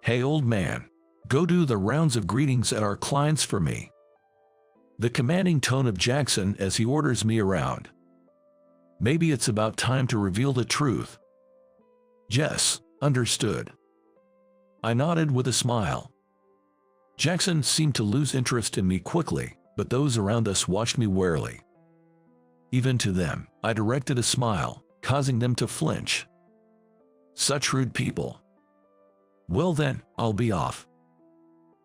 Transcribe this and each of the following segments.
"Hey old man, go do the rounds of greetings at our clients for me." The commanding tone of Jackson as he orders me around. Maybe it's about time to reveal the truth. "Yes, understood." I nodded with a smile. Jackson seemed to lose interest in me quickly, but those around us watched me warily. Even to them, I directed a smile, causing them to flinch. Such rude people. Well then, I'll be off.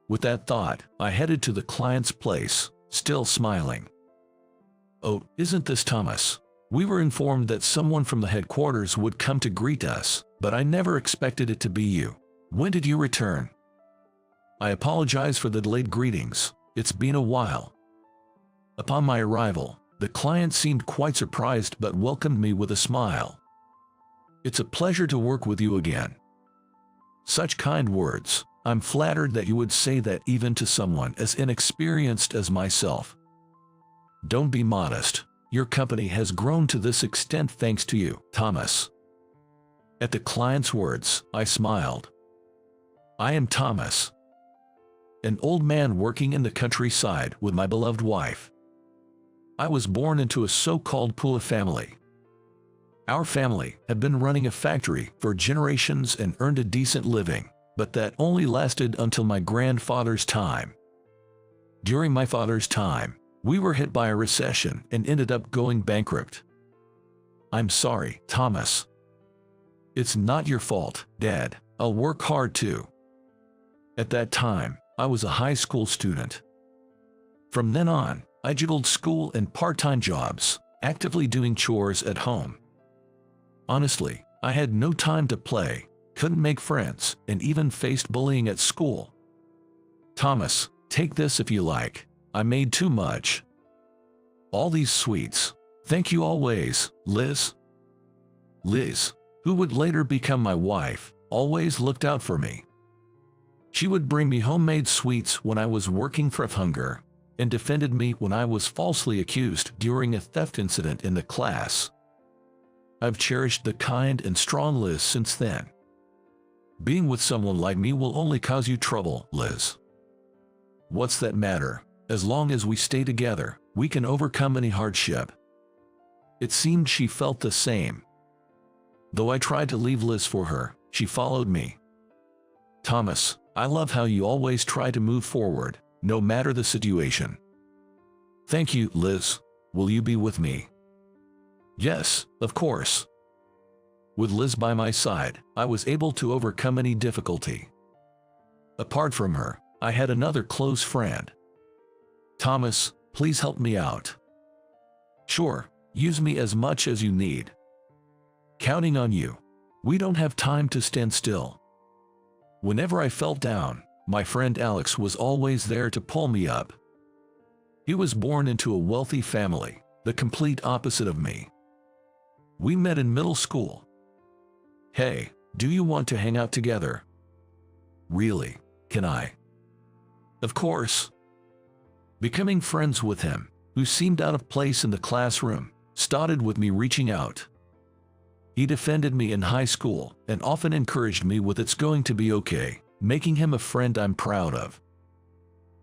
With that thought, I headed to the client's place, still smiling. "Oh, isn't this Thomas? We were informed that someone from the headquarters would come to greet us, but I never expected it to be you. When did you return?" I apologize for the delayed greetings. It's been a while. Upon my arrival, the client seemed quite surprised but welcomed me with a smile. "It's a pleasure to work with you again." Such kind words. I'm flattered that you would say that even to someone as inexperienced as myself. Don't be modest. Your company has grown to this extent thanks to you, Thomas. At the client's words, I smiled. I am Thomas, an old man working in the countryside with my beloved wife. I was born into a so-called Pula family. Our family had been running a factory for generations and earned a decent living, but that only lasted until my grandfather's time. During my father's time, we were hit by a recession and ended up going bankrupt. I'm sorry, Thomas. It's not your fault, Dad. I'll work hard too. At that time, I was a high school student. From then on, I juggled school and part-time jobs, actively doing chores at home. Honestly, I had no time to play, couldn't make friends, and even faced bullying at school. Thomas, take this if you like. I made too much. All these sweets. Thank you always, Liz. Liz, who would later become my wife, always looked out for me. She would bring me homemade sweets when I was working for hunger, and defended me when I was falsely accused during a theft incident in the class. I've cherished the kind and strong Liz since then. Being with someone like me will only cause you trouble, Liz. What's that matter? As long as we stay together, we can overcome any hardship. It seemed she felt the same. Though I tried to leave Liz for her, she followed me. Thomas, I love how you always try to move forward, no matter the situation. Thank you, Liz. Will you be with me? Yes, of course. With Liz by my side, I was able to overcome any difficulty. Apart from her, I had another close friend. Thomas, please help me out. Sure, use me as much as you need. Counting on you. We don't have time to stand still. Whenever I felt down, my friend Alex was always there to pull me up. He was born into a wealthy family, the complete opposite of me. We met in middle school. Hey, do you want to hang out together? Really, can I? Of course. Becoming friends with him, who seemed out of place in the classroom, started with me reaching out. He defended me in high school and often encouraged me with "it's going to be okay," making him a friend I'm proud of.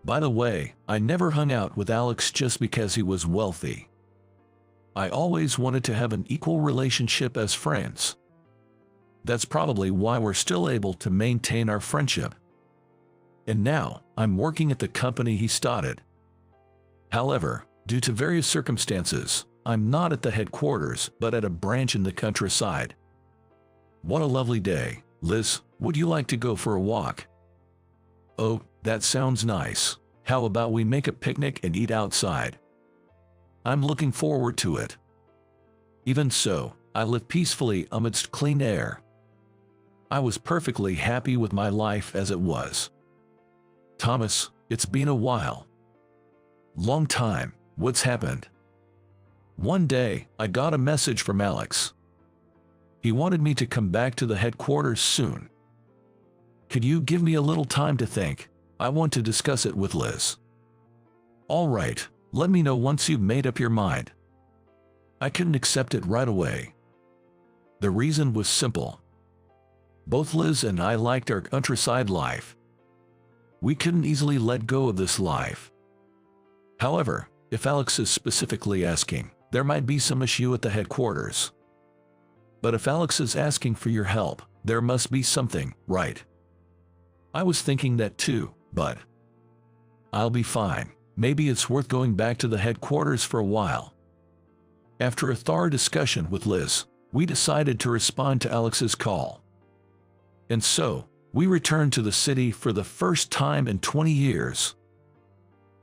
By the way, I never hung out with Alex just because he was wealthy. I always wanted to have an equal relationship as friends. That's probably why we're still able to maintain our friendship. And now, I'm working at the company he started. However, due to various circumstances, I'm not at the headquarters but at a branch in the countryside. What a lovely day, Liz. Would you like to go for a walk? Oh, that sounds nice. How about we make a picnic and eat outside? I'm looking forward to it. Even so, I live peacefully amidst clean air. I was perfectly happy with my life as it was. Thomas, it's been a while. Long time. What's happened? One day, I got a message from Alex. He wanted me to come back to the headquarters soon. Could you give me a little time to think? I want to discuss it with Liz. All right, let me know once you've made up your mind. I couldn't accept it right away. The reason was simple. Both Liz and I liked our countryside life. We couldn't easily let go of this life. However, if Alex is specifically asking, there might be some issue at the headquarters. But if Alex is asking for your help, there must be something, right? I was thinking that too, but I'll be fine. Maybe it's worth going back to the headquarters for a while. After a thorough discussion with Liz, we decided to respond to Alex's call. And so, we returned to the city for the first time in 20 years.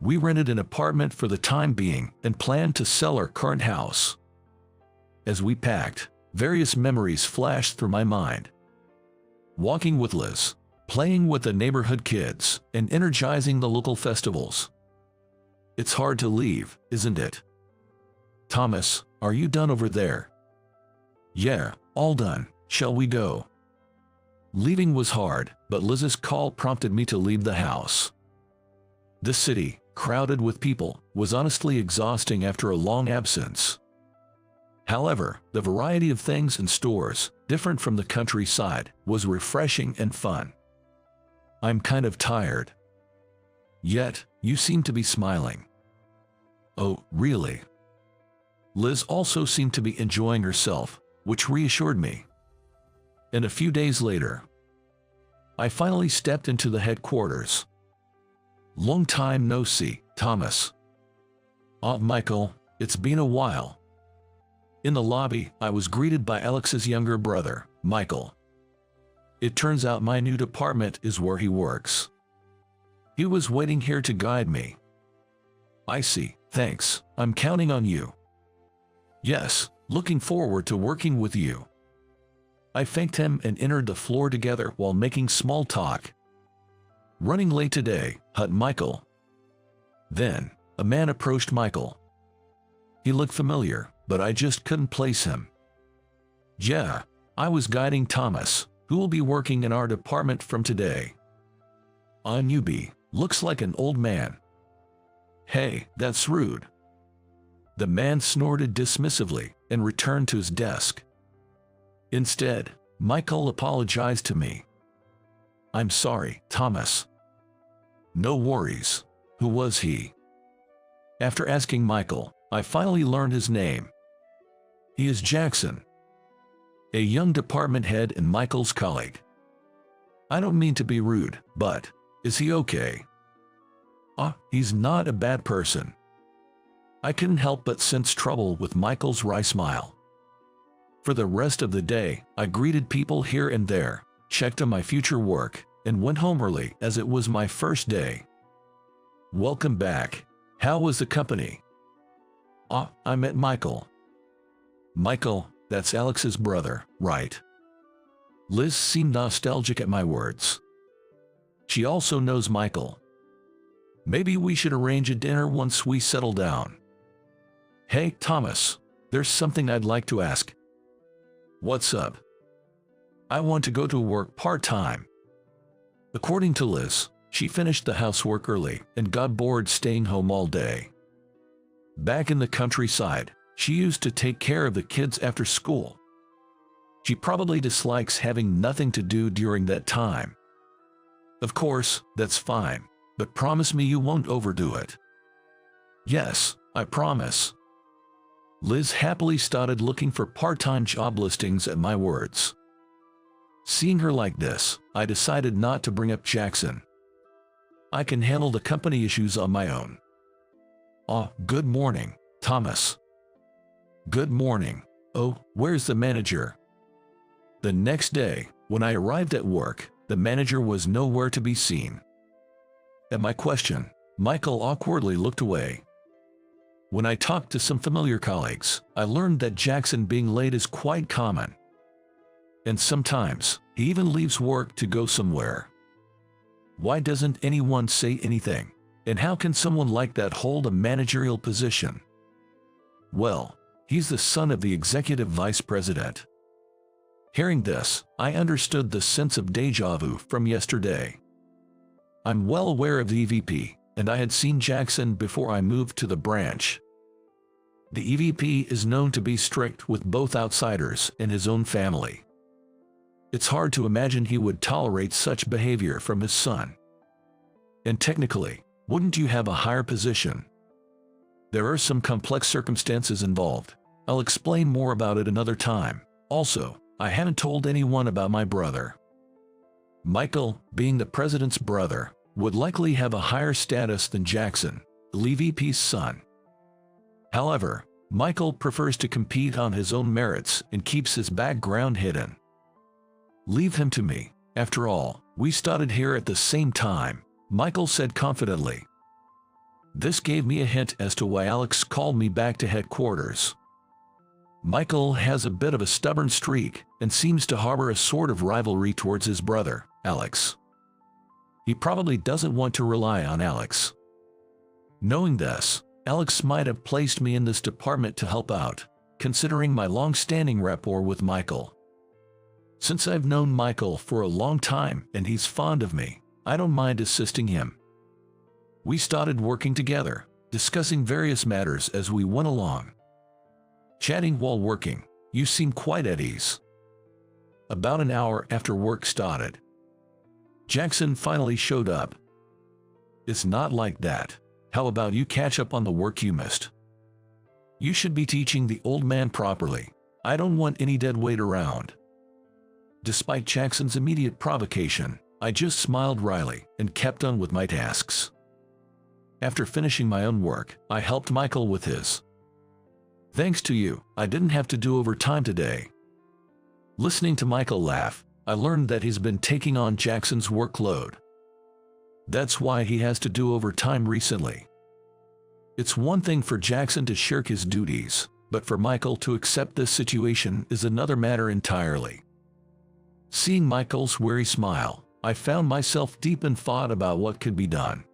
We rented an apartment for the time being and planned to sell our current house. As we packed, various memories flashed through my mind. Walking with Liz, playing with the neighborhood kids, and energizing the local festivals. It's hard to leave, isn't it? Thomas, are you done over there? Yeah, all done. Shall we go? Leaving was hard, but Liz's call prompted me to leave the house. The city, crowded with people, was honestly exhausting after a long absence. However, the variety of things in stores, different from the countryside, was refreshing and fun. I'm kind of tired. Yet, you seem to be smiling. Oh, really? Liz also seemed to be enjoying herself, which reassured me. And a few days later, I finally stepped into the headquarters. Long time no see, Thomas. Michael, it's been a while. In the lobby, I was greeted by Alex's younger brother, Michael. It turns out my new department is where he works. He was waiting here to guide me. I see, thanks, I'm counting on you. Yes, looking forward to working with you. I thanked him and entered the floor together while making small talk. Running late today, Michael. Then, a man approached Michael. He looked familiar, but I just couldn't place him. Yeah, I was guiding Thomas, who will be working in our department from today. A newbie, looks like an old man. Hey, that's rude. The man snorted dismissively and returned to his desk. Instead, Michael apologized to me. I'm sorry, Thomas. No worries. Who was he? After asking Michael, I finally learned his name. He is Jackson, a young department head and Michael's colleague. I don't mean to be rude, but is he okay? He's not a bad person. I couldn't help but sense trouble with Michael's wry smile. For the rest of the day, I greeted people here and there, checked on my future work, and went home early as it was my first day. Welcome back. How was the company? I met Michael. Michael, that's Alex's brother, right? Liz seemed nostalgic at my words. She also knows Michael. Maybe we should arrange a dinner once we settle down. Hey, Thomas, there's something I'd like to ask. What's up? I want to go to work part-time. According to Liz, she finished the housework early and got bored staying home all day. Back in the countryside, she used to take care of the kids after school. She probably dislikes having nothing to do during that time. Of course, that's fine, but promise me you won't overdo it. Yes, I promise. Liz happily started looking for part-time job listings at my words. Seeing her like this, I decided not to bring up Jackson. I can handle the company issues on my own. Good morning, Thomas. Good morning. Oh, where's the manager? The next day, when I arrived at work, the manager was nowhere to be seen. At my question, Michael awkwardly looked away. When I talked to some familiar colleagues, I learned that Jackson being late is quite common. And sometimes, he even leaves work to go somewhere. Why doesn't anyone say anything? And how can someone like that hold a managerial position? Well, he's the son of the executive vice president. Hearing this, I understood the sense of déjà vu from yesterday. I'm well aware of the EVP, and I had seen Jackson before I moved to the branch. The EVP is known to be strict with both outsiders and his own family. It's hard to imagine he would tolerate such behavior from his son. And technically, wouldn't you have a higher position? There are some complex circumstances involved. I'll explain more about it another time. Also, I haven't told anyone about my brother. Michael, being the president's brother, would likely have a higher status than Jackson, the VP's son. However, Michael prefers to compete on his own merits and keeps his background hidden. Leave him to me. After all, we started here at the same time, Michael said confidently. This gave me a hint as to why Alex called me back to headquarters. Michael has a bit of a stubborn streak and seems to harbor a sort of rivalry towards his brother, Alex. He probably doesn't want to rely on Alex. Knowing this, Alex might have placed me in this department to help out, considering my long-standing rapport with Michael. Since I've known Michael for a long time and he's fond of me, I don't mind assisting him. We started working together, discussing various matters as we went along. Chatting while working, you seem quite at ease. About an hour after work started, Jackson finally showed up. It's not like that. How about you catch up on the work you missed? You should be teaching the old man properly. I don't want any dead weight around. Despite Jackson's immediate provocation, I just smiled wryly and kept on with my tasks. After finishing my own work, I helped Michael with his. Thanks to you, I didn't have to do overtime today. Listening to Michael laugh, I learned that he's been taking on Jackson's workload. That's why he has to do overtime recently. It's one thing for Jackson to shirk his duties, but for Michael to accept this situation is another matter entirely. Seeing Michael's weary smile, I found myself deep in thought about what could be done.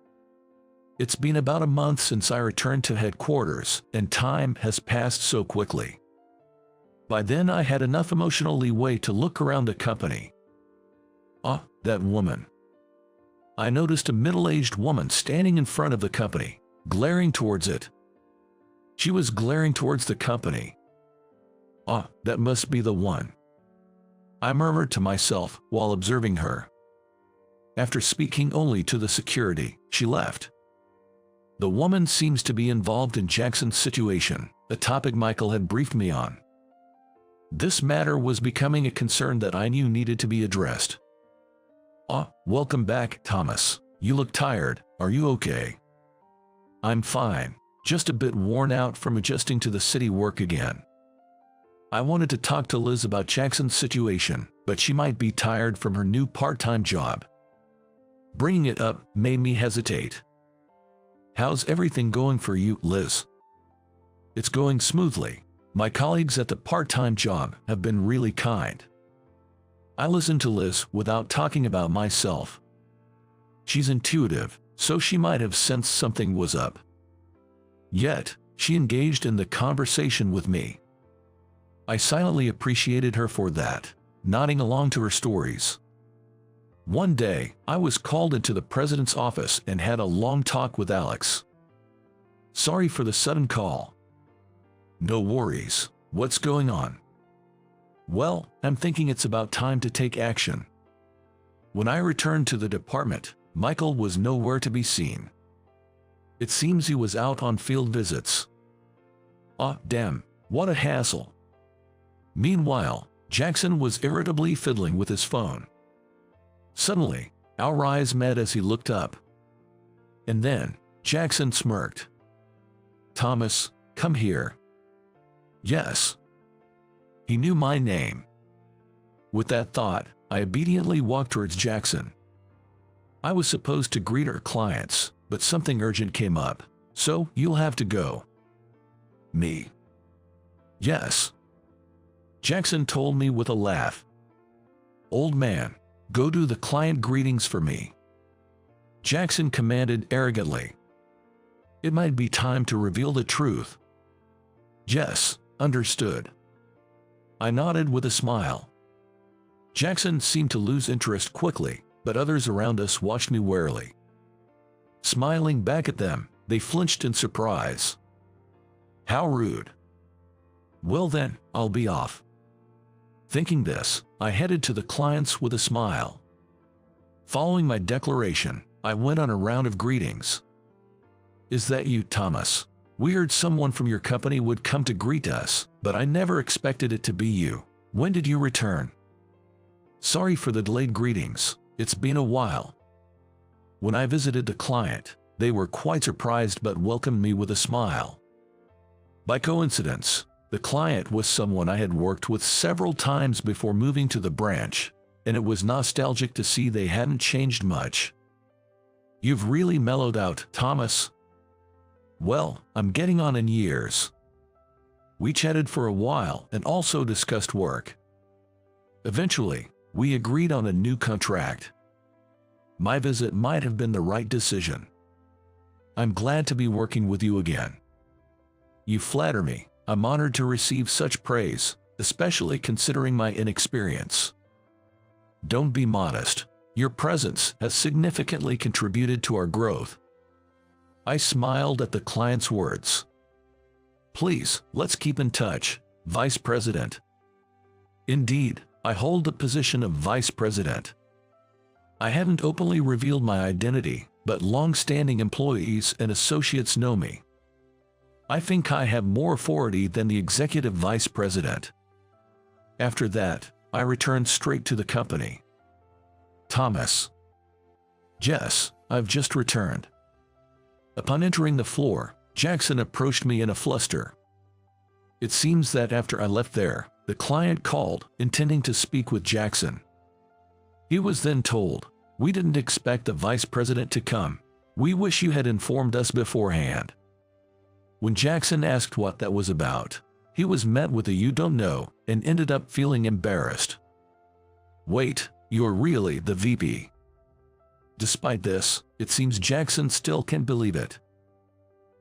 It's been about a month since I returned to headquarters, and time has passed so quickly. By then I had enough emotional leeway to look around the company. Ah, that woman. I noticed a middle-aged woman standing in front of the company, glaring towards it. She was glaring towards the company. Ah, that must be the one. I murmured to myself while observing her. After speaking only to the security, she left. The woman seems to be involved in Jackson's situation, a topic Michael had briefed me on. This matter was becoming a concern that I knew needed to be addressed. Ah, welcome back, Thomas. You look tired. Are you okay? I'm fine, just a bit worn out from adjusting to the city work again. I wanted to talk to Liz about Jackson's situation, but she might be tired from her new part-time job. Bringing it up made me hesitate. How's everything going for you, Liz? It's going smoothly. My colleagues at the part-time job have been really kind. I listened to Liz without talking about myself. She's intuitive, so she might have sensed something was up. Yet, she engaged in the conversation with me. I silently appreciated her for that, nodding along to her stories. One day, I was called into the president's office and had a long talk with Alex. Sorry for the sudden call. No worries. What's going on? Well, I'm thinking it's about time to take action. When I returned to the department, Michael was nowhere to be seen. It seems he was out on field visits. Ah, damn, what a hassle. Meanwhile, Jackson was irritably fiddling with his phone. Suddenly, our eyes met as he looked up. And then, Jackson smirked. Thomas, come here. Yes. He knew my name. With that thought, I obediently walked towards Jackson. I was supposed to greet our clients, but something urgent came up, so you'll have to go. Me? Yes. Jackson told me with a laugh. Old man, go do the client greetings for me. Jackson commanded arrogantly. It might be time to reveal the truth. Yes, understood. I nodded with a smile. Jackson seemed to lose interest quickly, but others around us watched me warily. Smiling back at them, they flinched in surprise. How rude. Well then, I'll be off. Thinking this, I headed to the clients with a smile. Following my declaration, I went on a round of greetings. "Is that you, Thomas? We heard someone from your company would come to greet us, but I never expected it to be you. When did you return? Sorry for the delayed greetings, it's been a while." When I visited the client, they were quite surprised but welcomed me with a smile. By coincidence, the client was someone I had worked with several times before moving to the branch, and it was nostalgic to see they hadn't changed much. "You've really mellowed out, Thomas." "Well, I'm getting on in years." We chatted for a while and also discussed work. Eventually, we agreed on a new contract. My visit might have been the right decision. "I'm glad to be working with you again." "You flatter me. I'm honored to receive such praise, especially considering my inexperience." "Don't be modest. Your presence has significantly contributed to our growth." I smiled at the client's words. "Please, let's keep in touch, Vice President." "Indeed, I hold the position of Vice President." I haven't openly revealed my identity, but long-standing employees and associates know me. I think I have more authority than the Executive Vice President. After that, I returned straight to the company. "Thomas." "Jess, I've just returned." Upon entering the floor, Jackson approached me in a fluster. It seems that after I left there, the client called, intending to speak with Jackson. He was then told, "We didn't expect the Vice President to come. We wish you had informed us beforehand." When Jackson asked what that was about, he was met with a "you don't know" and ended up feeling embarrassed. "Wait, you're really the VP?" Despite this, it seems Jackson still can't believe it.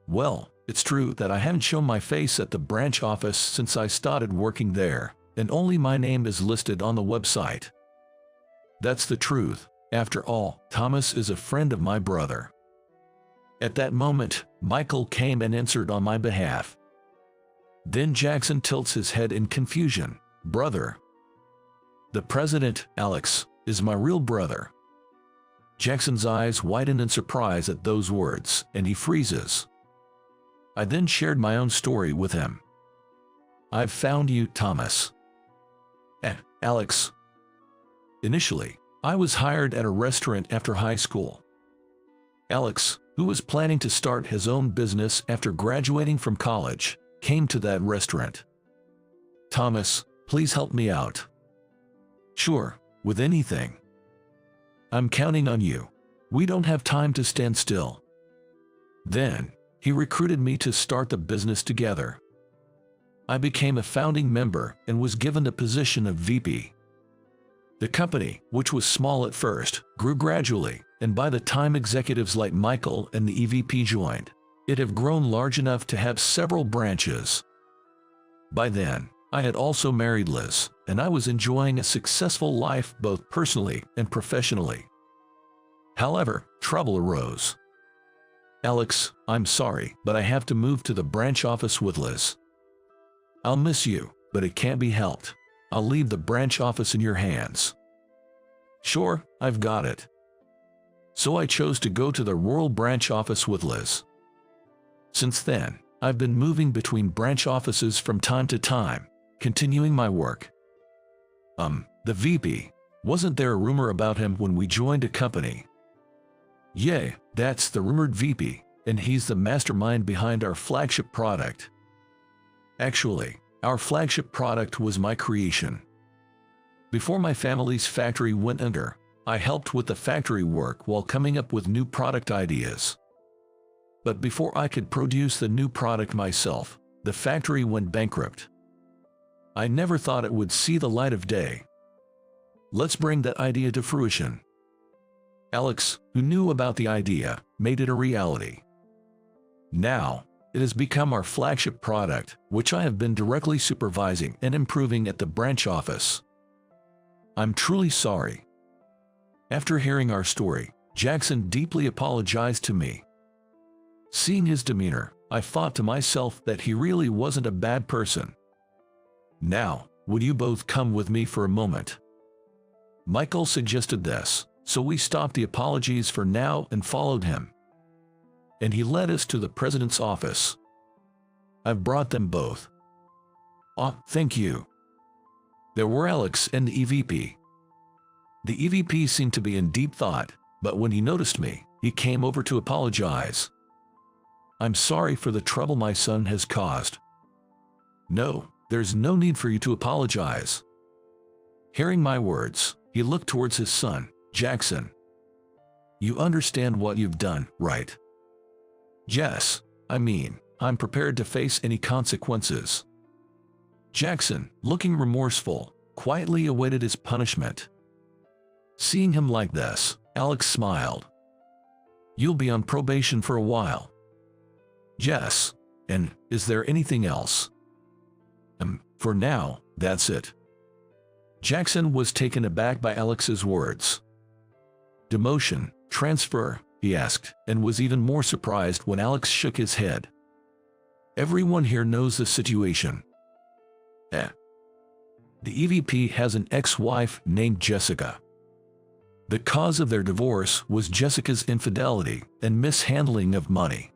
"Well, it's true that I haven't shown my face at the branch office since I started working there, and only my name is listed on the website. That's the truth. After all, Thomas is a friend of my brother." At that moment, Michael came and answered on my behalf. Then Jackson tilts his head in confusion. "Brother?" "The president, Alex, is my real brother." Jackson's eyes widen in surprise at those words, and he freezes. I then shared my own story with him. "I've found you, Thomas." Alex." Initially, I was hired at a restaurant after high school. Alex, who was planning to start his own business after graduating from college, came to that restaurant. "Thomas, please help me out." "Sure, with anything." "I'm counting on you. We don't have time to stand still." Then, he recruited me to start the business together. I became a founding member and was given the position of VP. The company, which was small at first, grew gradually, and by the time executives like Michael and the EVP joined, it had grown large enough to have several branches. By then, I had also married Liz, and I was enjoying a successful life both personally and professionally. However, trouble arose. "Alex, I'm sorry, but I have to move to the branch office with Liz. I'll miss you, but it can't be helped. I'll leave the branch office in your hands." "Sure, I've got it." So I chose to go to the rural branch office with Liz. Since then, I've been moving between branch offices from time to time, continuing my work. The VP, wasn't there a rumor about him when we joined a company? Yeah, that's the rumored VP, and he's the mastermind behind our flagship product. Actually, our flagship product was my creation. Before my family's factory went under, I helped with the factory work while coming up with new product ideas. But before I could produce the new product myself, the factory went bankrupt. I never thought it would see the light of day. Let's bring that idea to fruition. Alex, who knew about the idea, made it a reality. Now, it has become our flagship product, which I have been directly supervising and improving at the branch office. I'm truly sorry. After hearing our story, Jackson deeply apologized to me. Seeing his demeanor, I thought to myself that he really wasn't a bad person. Now, would you both come with me for a moment? Michael suggested this, so we stopped the apologies for now and followed him. And he led us to the president's office. I've brought them both. Ah, thank you. There were Alex and the EVP. The EVP seemed to be in deep thought, but when he noticed me, he came over to apologize. I'm sorry for the trouble my son has caused. No, there's no need for you to apologize. Hearing my words, he looked towards his son, Jackson. You understand what you've done, right? Yes, I mean, I'm prepared to face any consequences. Jackson, looking remorseful, quietly awaited his punishment. Seeing him like this, Alex smiled. You'll be on probation for a while. Yes, and is there anything else? For now, that's it. Jackson was taken aback by Alex's words. Demotion, transfer, he asked, and was even more surprised when Alex shook his head. Everyone here knows the situation. The EVP has an ex-wife named Jessica. The cause of their divorce was Jessica's infidelity and mishandling of money.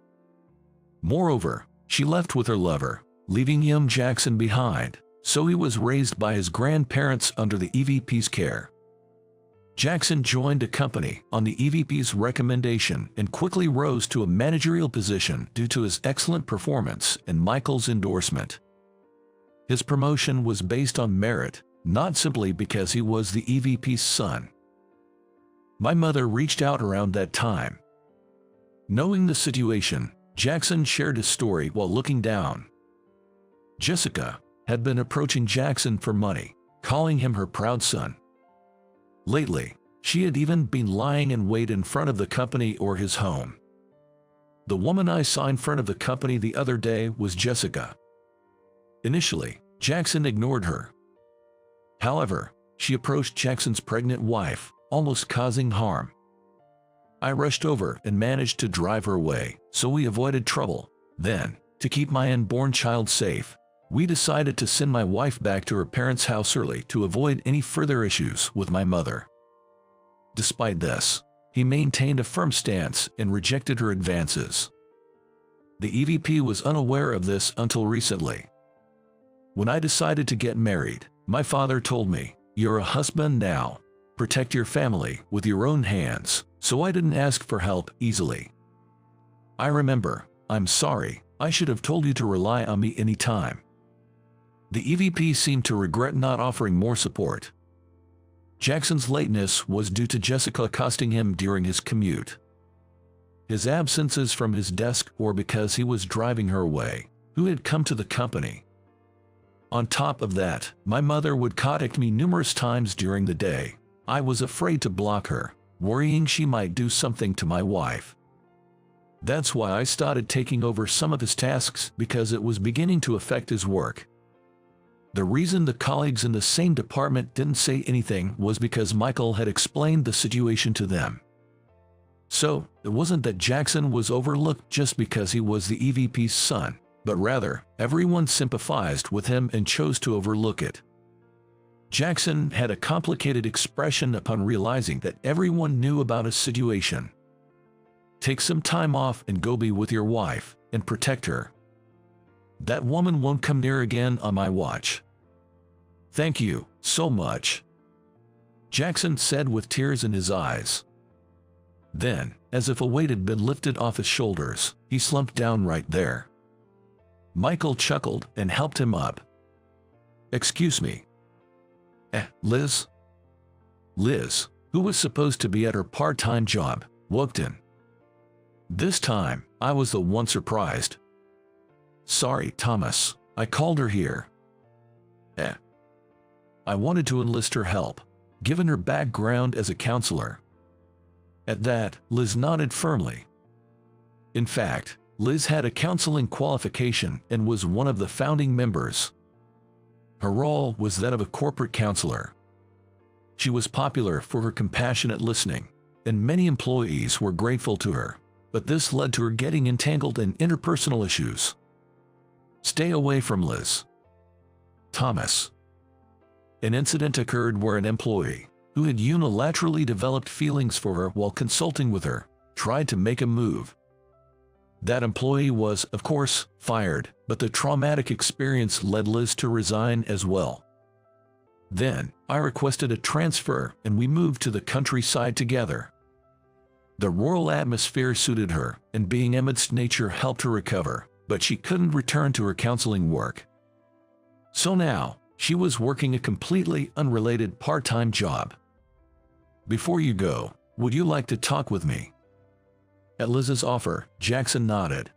Moreover, she left with her lover, leaving young Jackson behind, so he was raised by his grandparents under the EVP's care. Jackson joined a company on the EVP's recommendation and quickly rose to a managerial position due to his excellent performance and Michael's endorsement. His promotion was based on merit, not simply because he was the EVP's son. My mother reached out around that time. Knowing the situation, Jackson shared his story while looking down. Jessica had been approaching Jackson for money, calling him her proud son. Lately, she had even been lying in wait in front of the company or his home. The woman I saw in front of the company the other day was Jessica. Initially, Jackson ignored her. However, she approached Jackson's pregnant wife, almost causing harm. I rushed over and managed to drive her away, so we avoided trouble. Then, to keep my unborn child safe, we decided to send my wife back to her parents' house early to avoid any further issues with my mother. Despite this, he maintained a firm stance and rejected her advances. The EVP was unaware of this until recently. When I decided to get married, my father told me, "You're a husband now. Protect your family with your own hands," so I didn't ask for help easily. I remember, I'm sorry, I should have told you to rely on me anytime. The EVP seemed to regret not offering more support. Jackson's lateness was due to Jessica accosting him during his commute. His absences from his desk were because he was driving her away, who had come to the company. On top of that, my mother would contact me numerous times during the day. I was afraid to block her, worrying she might do something to my wife. That's why I started taking over some of his tasks, because it was beginning to affect his work. The reason the colleagues in the same department didn't say anything was because Michael had explained the situation to them. So, it wasn't that Jackson was overlooked just because he was the EVP's son, but rather, everyone sympathized with him and chose to overlook it. Jackson had a complicated expression upon realizing that everyone knew about his situation. Take some time off and go be with your wife, and protect her. That woman won't come near again on my watch. Thank you so much, Jackson said with tears in his eyes. Then, as if a weight had been lifted off his shoulders, he slumped down right there. Michael chuckled and helped him up. Excuse me. Liz? Liz, who was supposed to be at her part-time job, walked in. This time, I was the one surprised. Sorry, Thomas, I called her here. I wanted to enlist her help, given her background as a counselor. At that, Liz nodded firmly. In fact, Liz had a counseling qualification and was one of the founding members. Her role was that of a corporate counselor. She was popular for her compassionate listening, and many employees were grateful to her, but this led to her getting entangled in interpersonal issues. Stay away from Liz. Thomas. an incident occurred where an employee, who had unilaterally developed feelings for her while consulting with her, tried to make a move. That employee was, of course, fired, but the traumatic experience led Liz to resign as well. Then, I requested a transfer and we moved to the countryside together. The rural atmosphere suited her, and being amidst nature helped her recover, but she couldn't return to her counseling work. So now, she was working a completely unrelated part-time job. Before you go, would you like to talk with me? At Liz's offer, Jackson nodded.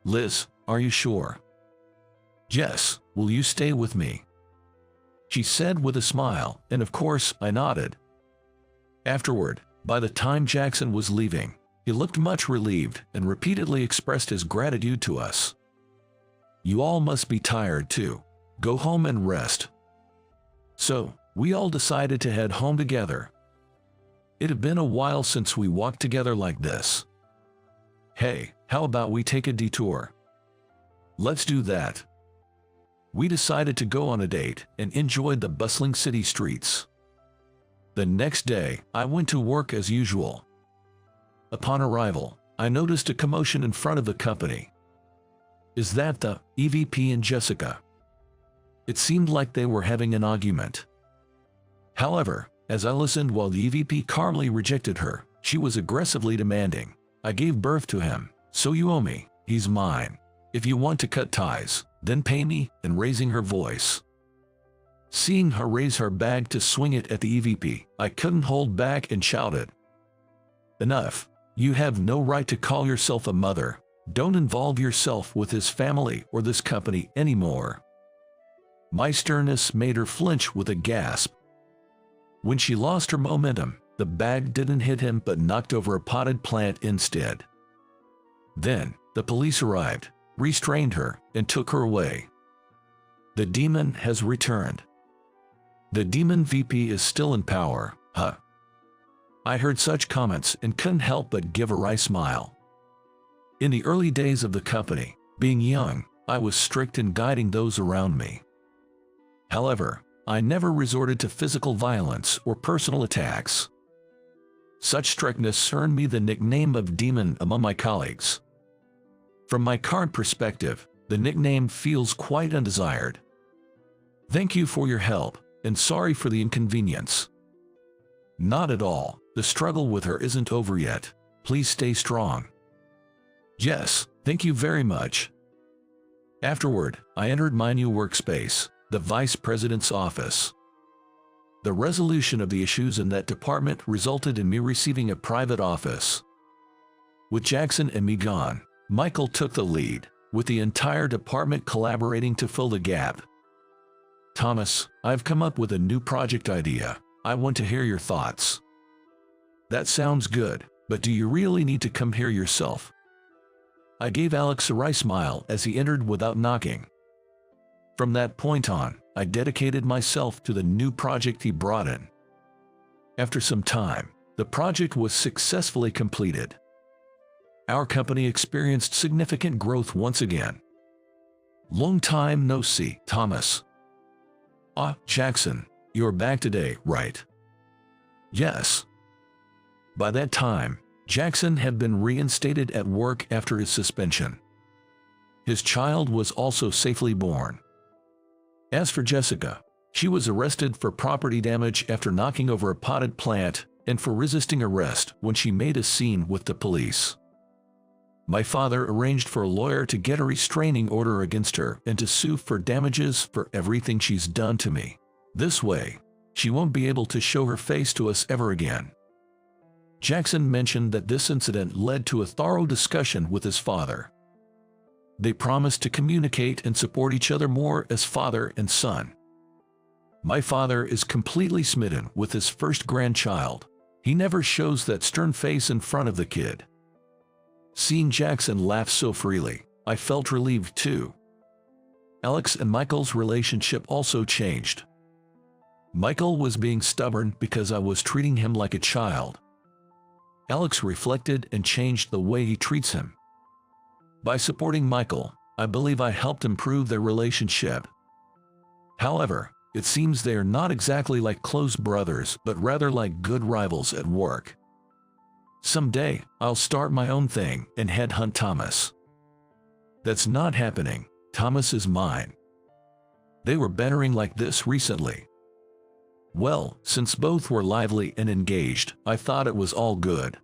Liz, are you sure? Yes, will you stay with me? She said with a smile, and of course, I nodded. Afterward, by the time Jackson was leaving, he looked much relieved and repeatedly expressed his gratitude to us. You all must be tired too. Go home and rest. So, we all decided to head home together. It had been a while since we walked together like this. Hey, how about we take a detour? Let's do that. We decided to go on a date and enjoyed the bustling city streets. The next day, I went to work as usual. Upon arrival, I noticed a commotion in front of the company. Is that the EVP and Jessica? It seemed like they were having an argument. However, as I listened while the EVP calmly rejected her, she was aggressively demanding, I gave birth to him, so you owe me, he's mine. If you want to cut ties, then pay me, and raising her voice. Seeing her raise her bag to swing it at the EVP, I couldn't hold back and shouted. Enough. You have no right to call yourself a mother. Don't involve yourself with his family or this company anymore. My sternness made her flinch with a gasp. When she lost her momentum, the bag didn't hit him but knocked over a potted plant instead. Then, the police arrived, restrained her, and took her away. The demon has returned. The demon VP is still in power, huh? I heard such comments and couldn't help but give a wry smile. In the early days of the company, being young, I was strict in guiding those around me. However, I never resorted to physical violence or personal attacks. Such strictness earned me the nickname of Demon among my colleagues. From my current perspective, the nickname feels quite undesired. Thank you for your help, and sorry for the inconvenience. Not at all. The struggle with her isn't over yet. Please stay strong. Yes, thank you very much. Afterward, I entered my new workspace, the Vice President's office. The resolution of the issues in that department resulted in me receiving a private office. With Jackson and me gone, Michael took the lead, with the entire department collaborating to fill the gap. Thomas, I've come up with a new project idea. I want to hear your thoughts. That sounds good, but do you really need to come here yourself? I gave Alex a wry smile as he entered without knocking. From that point on, I dedicated myself to the new project he brought in. After some time, the project was successfully completed. Our company experienced significant growth once again. Long time no see, Thomas. Ah, Jackson, you're back today, right? Yes. By that time, Jackson had been reinstated at work after his suspension. His child was also safely born. As for Jessica, she was arrested for property damage after knocking over a potted plant and for resisting arrest when she made a scene with the police. My father arranged for a lawyer to get a restraining order against her and to sue for damages for everything she's done to me. This way, she won't be able to show her face to us ever again. Jackson mentioned that this incident led to a thorough discussion with his father. They promised to communicate and support each other more as father and son. My father is completely smitten with his first grandchild. He never shows that stern face in front of the kid. Seeing Jackson laugh so freely, I felt relieved too. Alex and Michael's relationship also changed. Michael was being stubborn because I was treating him like a child. Alex reflected and changed the way he treats him. By supporting Michael, I believe I helped improve their relationship. However, It seems they are not exactly like close brothers, but rather like good rivals at work. Someday, I'll start my own thing and headhunt Thomas. That's not happening. Thomas is mine. They were bantering like this recently. Well, since both were lively and engaged, I thought it was all good.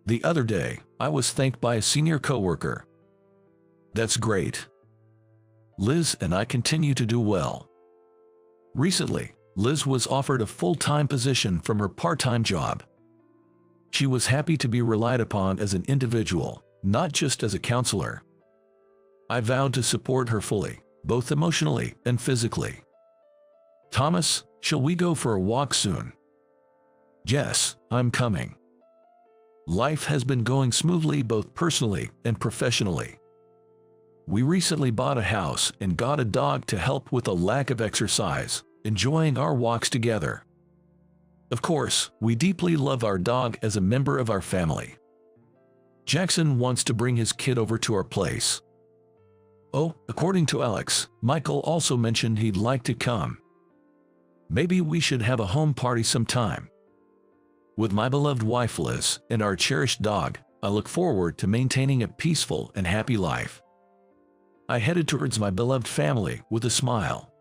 The other day, I was thanked by a senior coworker. That's great. Liz and I continue to do well. Recently, Liz was offered a full-time position from her part-time job. She was happy to be relied upon as an individual, not just as a counselor. I vowed to support her fully, both emotionally and physically. Thomas, shall we go for a walk soon? Yes, I'm coming. Life has been going smoothly both personally and professionally. We recently bought a house and got a dog to help with a lack of exercise, enjoying our walks together. Of course, we deeply love our dog as a member of our family. Jackson wants to bring his kid over to our place. Oh, according to Alex, Michael also mentioned he'd like to come. Maybe we should have a home party sometime. With my beloved wife Liz and our cherished dog, I look forward to maintaining a peaceful and happy life. I headed towards my beloved family with a smile.